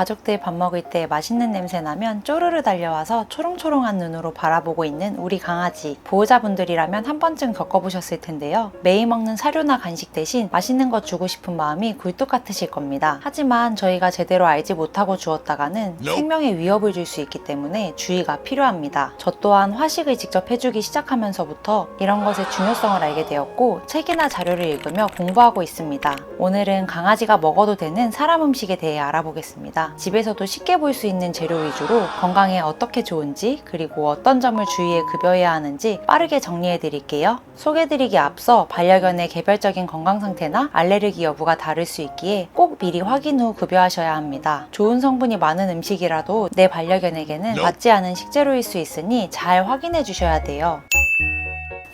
가족들 밥 먹을 때 맛있는 냄새 나면 쪼르르 달려와서 초롱초롱한 눈으로 바라보고 있는 우리 강아지. 보호자분들이라면 한 번쯤 겪어보셨을 텐데요. 매일 먹는 사료나 간식 대신 맛있는 거 주고 싶은 마음이 굴뚝 같으실 겁니다. 하지만 저희가 제대로 알지 못하고 주었다가는 생명에 위협을 줄 수 있기 때문에 주의가 필요합니다. 저 또한 화식을 직접 해주기 시작하면서부터 이런 것의 중요성을 알게 되었고 책이나 자료를 읽으며 공부하고 있습니다. 오늘은 강아지가 먹어도 되는 사람 음식에 대해 알아보겠습니다. 집에서도 쉽게 볼 수 있는 재료 위주로 건강에 어떻게 좋은지 그리고 어떤 점을 주의해 급여해야 하는지 빠르게 정리해 드릴게요. 소개드리기 앞서 반려견의 개별적인 건강 상태나 알레르기 여부가 다를 수 있기에 꼭 미리 확인 후 급여하셔야 합니다. 좋은 성분이 많은 음식이라도 내 반려견에게는 맞지 않은 식재료일 수 있으니 잘 확인해 주셔야 돼요.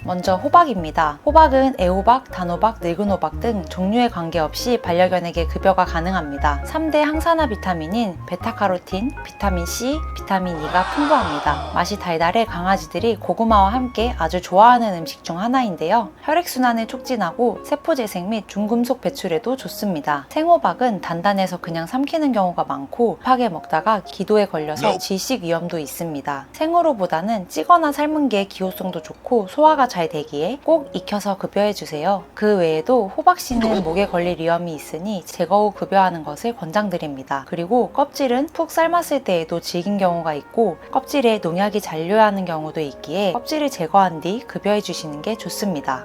먼저 호박입니다. 호박은 애호박, 단호박, 늙은 호박 등 종류에 관계없이 반려견에게 급여가 가능합니다. 3대 항산화 비타민인 베타카로틴, 비타민 C, 비타민 E가 풍부합니다. 맛이 달달해 강아지들이 고구마와 함께 아주 좋아하는 음식 중 하나인데요. 혈액순환을 촉진하고 세포재생 및 중금속 배출에도 좋습니다. 생호박은 단단해서 그냥 삼키는 경우가 많고 급하게 먹다가 기도에 걸려서 질식 위험도 있습니다. 생으로보다는 찌거나 삶은 게 기호성도 좋고 소화가 잘 되기에 꼭 익혀서 급여해주세요. 그 외에도 호박씨는 목에 걸릴 위험이 있으니 제거 후 급여하는 것을 권장드립니다. 그리고 껍질은 푹 삶았을 때에도 질긴 경우가 있고 껍질에 농약이 잔류하는 경우도 있기에 껍질을 제거한 뒤 급여해주시는 게 좋습니다.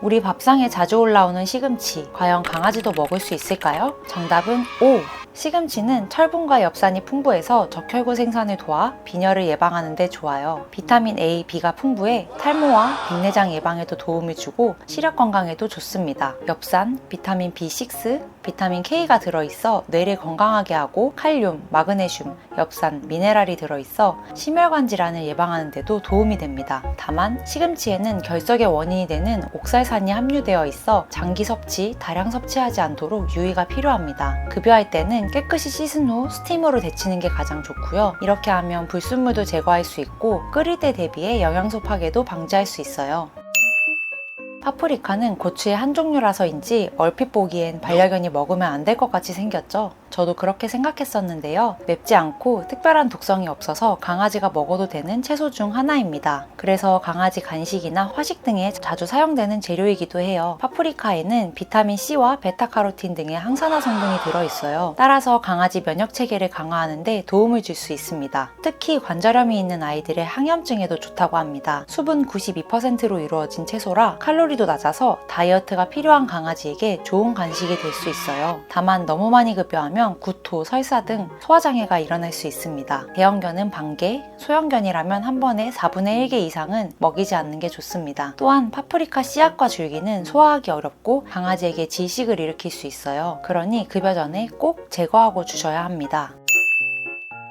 우리 밥상에 자주 올라오는 시금치, 과연 강아지도 먹을 수 있을까요? 정답은 O! 시금치는 철분과 엽산이 풍부해서 적혈구 생산을 도와 빈혈을 예방하는 데 좋아요. 비타민 A, B가 풍부해 탈모와 백내장 예방에도 도움을 주고 시력 건강에도 좋습니다. 엽산, 비타민 B6, 비타민 K가 들어있어 뇌를 건강하게 하고 칼륨, 마그네슘, 엽산, 미네랄이 들어있어 심혈관 질환을 예방하는 데도 도움이 됩니다. 다만 시금치에는 결석의 원인이 되는 옥살산이 함유되어 있어 장기 섭취, 다량 섭취하지 않도록 유의가 필요합니다. 급여할 때는 깨끗이 씻은 후 스팀으로 데치는 게 가장 좋고요. 이렇게 하면 불순물도 제거할 수 있고 끓일 때 대비해 영양소 파괴도 방지할 수 있어요. 파프리카는 고추의 한 종류라서인지 얼핏 보기엔 반려견이 먹으면 안 될 것 같이 생겼죠? 저도 그렇게 생각했었는데요. 맵지 않고 특별한 독성이 없어서 강아지가 먹어도 되는 채소 중 하나입니다. 그래서 강아지 간식이나 화식 등에 자주 사용되는 재료이기도 해요. 파프리카에는 비타민 C와 베타카로틴 등의 항산화 성분이 들어있어요. 따라서 강아지 면역 체계를 강화하는 데 도움을 줄 수 있습니다. 특히 관절염이 있는 아이들의 항염증에도 좋다고 합니다. 수분 92%로 이루어진 채소라 칼로리도 낮아서 다이어트가 필요한 강아지에게 좋은 간식이 될 수 있어요. 다만 너무 많이 급여하면 구토, 설사 등 소화장애가 일어날 수 있습니다. 대형견은 반개, 소형견이라면 한 번에 4분의 1개 이상은 먹이지 않는 게 좋습니다. 또한 파프리카 씨앗과 줄기는 소화하기 어렵고 강아지에게 질식을 일으킬 수 있어요. 그러니 급여 전에 꼭 제거하고 주셔야 합니다.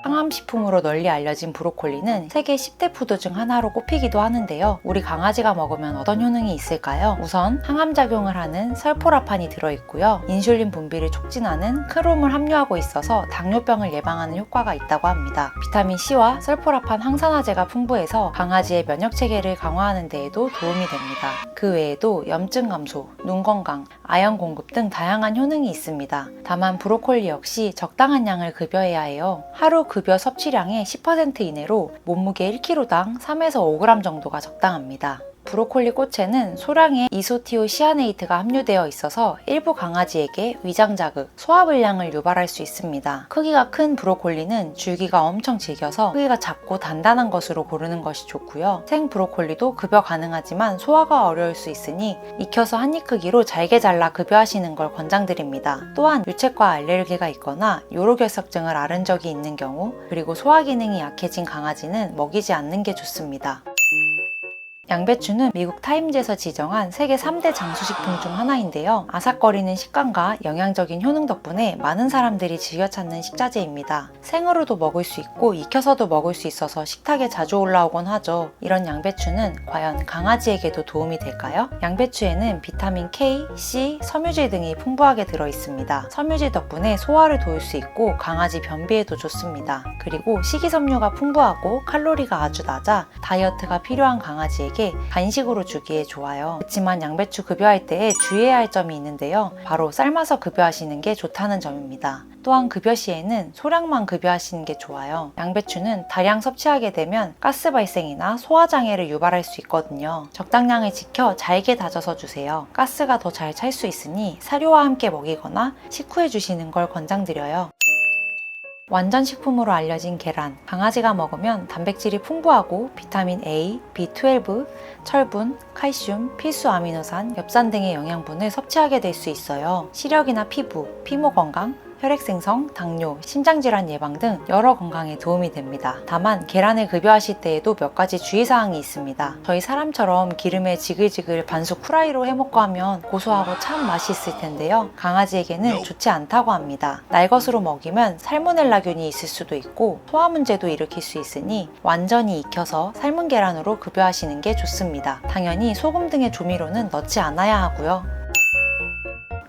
항암식품으로 널리 알려진 브로콜리는 세계 10대 푸드 중 하나로 꼽히기도 하는데요. 우리 강아지가 먹으면 어떤 효능이 있을까요? 우선 항암작용을 하는 설포라판이 들어있고요. 인슐린 분비를 촉진하는 크롬을 함유하고 있어서 당뇨병을 예방하는 효과가 있다고 합니다. 비타민 C와 설포라판 항산화제가 풍부해서 강아지의 면역체계를 강화하는 데에도 도움이 됩니다. 그 외에도 염증 감소, 눈 건강, 아연 공급 등 다양한 효능이 있습니다. 다만 브로콜리 역시 적당한 양을 급여해야 해요. 하루 급여 섭취량의 10% 이내로 몸무게 1kg당 3에서 5g 정도가 적당합니다. 브로콜리 꽃에는 소량의 이소티오시아네이트가 함유되어 있어서 일부 강아지에게 위장 자극, 소화불량을 유발할 수 있습니다. 크기가 큰 브로콜리는 줄기가 엄청 질겨서 크기가 작고 단단한 것으로 고르는 것이 좋고요. 생 브로콜리도 급여 가능하지만 소화가 어려울 수 있으니 익혀서 한 입 크기로 잘게 잘라 급여하시는 걸 권장드립니다. 또한 유책과 알레르기가 있거나 요로결석증을 앓은 적이 있는 경우 그리고 소화 기능이 약해진 강아지는 먹이지 않는 게 좋습니다. 양배추는 미국 타임즈에서 지정한 세계 3대 장수식품 중 하나인데요. 아삭거리는 식감과 영양적인 효능 덕분에 많은 사람들이 즐겨 찾는 식자재입니다. 생으로도 먹을 수 있고 익혀서도 먹을 수 있어서 식탁에 자주 올라오곤 하죠. 이런 양배추는 과연 강아지에게도 도움이 될까요? 양배추에는 비타민 K, C, 섬유질 등이 풍부하게 들어있습니다. 섬유질 덕분에 소화를 도울 수 있고 강아지 변비에도 좋습니다. 그리고 식이섬유가 풍부하고 칼로리가 아주 낮아 다이어트가 필요한 강아지에게 간식으로 주기에 좋아요. 그렇지만 양배추 급여할 때에 주의해야 할 점이 있는데요. 바로 삶아서 급여하시는 게 좋다는 점입니다. 또한 급여 시에는 소량만 급여하시는 게 좋아요. 양배추는 다량 섭취하게 되면 가스 발생이나 소화장애를 유발할 수 있거든요. 적당량을 지켜 잘게 다져서 주세요. 가스가 더 잘 찰 수 있으니 사료와 함께 먹이거나 식후에 주시는 걸 권장드려요. 완전 식품으로 알려진 계란. 강아지가 먹으면 단백질이 풍부하고 비타민 A, B12, 철분, 칼슘, 필수 아미노산, 엽산 등의 영양분을 섭취하게 될 수 있어요. 시력이나 피부, 피모 건강, 혈액 생성, 당뇨, 심장질환 예방 등 여러 건강에 도움이 됩니다. 다만 계란을 급여하실 때에도 몇 가지 주의사항이 있습니다. 저희 사람처럼 기름에 지글지글 반숙 후라이로 해먹고 하면 고소하고 참 맛있을 텐데요. 강아지에게는 좋지 않다고 합니다. 날것으로 먹이면 살모넬라균이 있을 수도 있고 소화 문제도 일으킬 수 있으니 완전히 익혀서 삶은 계란으로 급여하시는 게 좋습니다. 당연히 소금 등의 조미료는 넣지 않아야 하고요.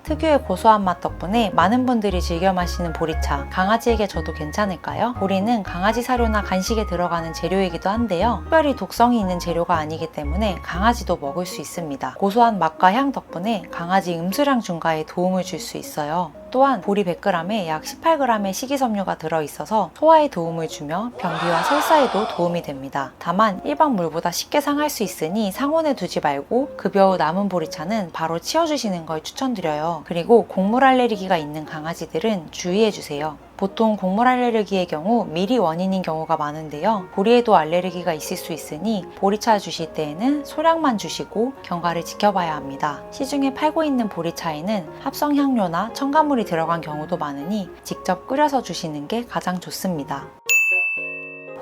특유의 고소한 맛 덕분에 많은 분들이 즐겨 마시는 보리차. 강아지에게 줘도 괜찮을까요? 보리는 강아지 사료나 간식에 들어가는 재료이기도 한데요. 특별히 독성이 있는 재료가 아니기 때문에 강아지도 먹을 수 있습니다. 고소한 맛과 향 덕분에 강아지 음수량 증가에 도움을 줄 수 있어요. 또한 보리 100g에 약 18g의 식이섬유가 들어있어서 소화에 도움을 주며 변비와 설사에도 도움이 됩니다. 다만 일반 물보다 쉽게 상할 수 있으니 상온에 두지 말고 급여 후 남은 보리차는 바로 치워주시는 걸 추천드려요. 그리고 곡물 알레르기가 있는 강아지들은 주의해주세요. 보통 곡물 알레르기의 경우 밀이 원인인 경우가 많은데요. 보리에도 알레르기가 있을 수 있으니 보리차 주실 때에는 소량만 주시고 경과를 지켜봐야 합니다. 시중에 팔고 있는 보리차에는 합성향료나 첨가물이 들어간 경우도 많으니 직접 끓여서 주시는 게 가장 좋습니다.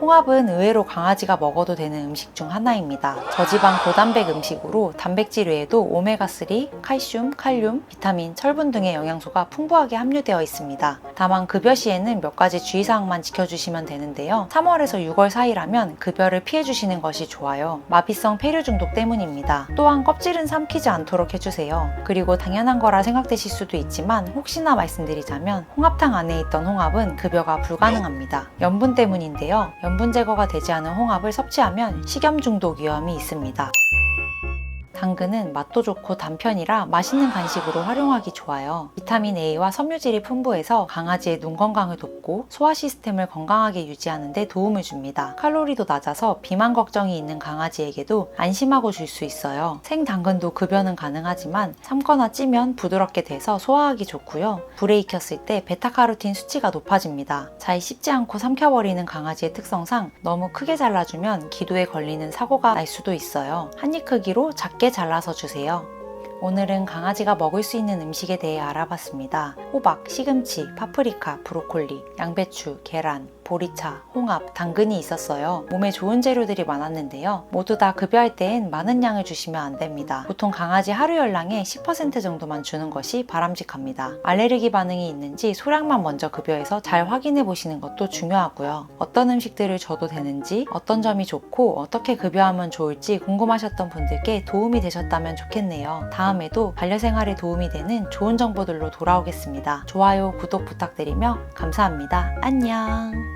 홍합은 의외로 강아지가 먹어도 되는 음식 중 하나입니다. 저지방 고단백 음식으로 단백질 외에도 오메가3, 칼슘, 칼륨, 비타민, 철분 등의 영양소가 풍부하게 함유되어 있습니다. 다만 급여 시에는 몇 가지 주의사항만 지켜주시면 되는데요. 3월에서 6월 사이라면 급여를 피해주시는 것이 좋아요. 마비성 폐류 중독 때문입니다. 또한 껍질은 삼키지 않도록 해주세요. 그리고 당연한 거라 생각되실 수도 있지만 혹시나 말씀드리자면 홍합탕 안에 있던 홍합은 급여가 불가능합니다. 염분 때문인데요. 염분 제거가 되지 않은 홍합을 섭취하면 식염 중독 위험이 있습니다. 당근은 맛도 좋고 단편이라 맛있는 간식으로 활용하기 좋아요. 비타민 A와 섬유질이 풍부해서 강아지의 눈 건강을 돕고 소화 시스템을 건강하게 유지하는 데 도움을 줍니다. 칼로리도 낮아서 비만 걱정이 있는 강아지에게도 안심하고 줄 수 있어요. 생당근도 급여는 가능하지만 삶거나 찌면 부드럽게 돼서 소화하기 좋고요. 불에 익혔을 때 베타카로틴 수치가 높아집니다. 잘 씹지 않고 삼켜버리는 강아지의 특성상 너무 크게 잘라주면 기도에 걸리는 사고가 날 수도 있어요. 한입 크기로 작게 잘라서 주세요. 오늘은 강아지가 먹을 수 있는 음식에 대해 알아봤습니다. 호박, 시금치, 파프리카, 브로콜리, 양배추, 계란, 보리차, 홍합, 당근이 있었어요. 몸에 좋은 재료들이 많았는데요. 모두 다 급여할 때엔 많은 양을 주시면 안 됩니다. 보통 강아지 하루 열량의 10% 정도만 주는 것이 바람직합니다. 알레르기 반응이 있는지 소량만 먼저 급여해서 잘 확인해 보시는 것도 중요하고요. 어떤 음식들을 줘도 되는지, 어떤 점이 좋고 어떻게 급여하면 좋을지 궁금하셨던 분들께 도움이 되셨다면 좋겠네요. 다음에도 반려생활에 도움이 되는 좋은 정보들로 돌아오겠습니다. 좋아요, 구독 부탁드리며 감사합니다. 안녕.